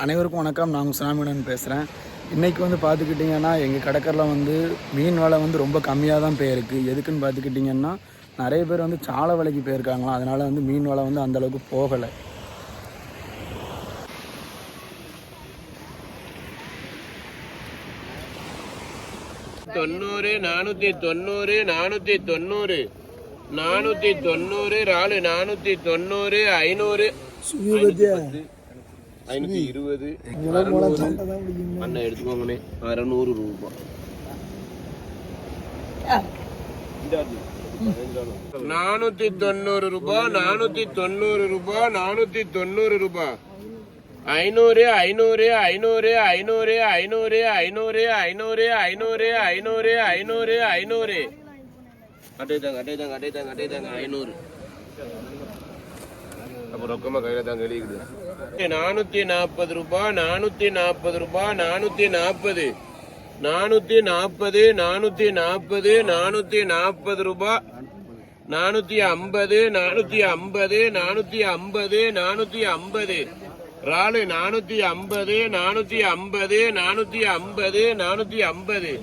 அனைவருக்கும் வணக்கம். நான் சுனாமிடன் பேசுகிறேன். இன்றைக்கி பார்த்துக்கிட்டிங்கன்னா எங்கள் கடற்கரையில் மீன் வலை ரொம்ப கம்மியாக தான் போயிருக்கு. எதுக்குன்னு பார்த்துக்கிட்டிங்கன்னா நிறைய பேர் சாலை வலைக்கு போயிருக்காங்களாம். அதனால் மீன் வலை அந்தளவுக்கு போகலை. தொண்ணூறு 490 490 490 ராலு 490 500 520 அண்ணன் எடுத்துக்கோங்கண்ணே 600 ரூபாய். 490 ரூபாய் 490 ரூபாய் 490 ரூபாய் 500 500 500 500 500 500 500 500 500 500 500 அட்டைதாங்க 500. அப்புறம் ரொக்கமா கையில தாங்க எழுதிக்குது. 440 ரூபாய் 440 ரூபாய் 440 440 440 440 ரூபாய் 450 450 450 450 ராலு 450 450 450 450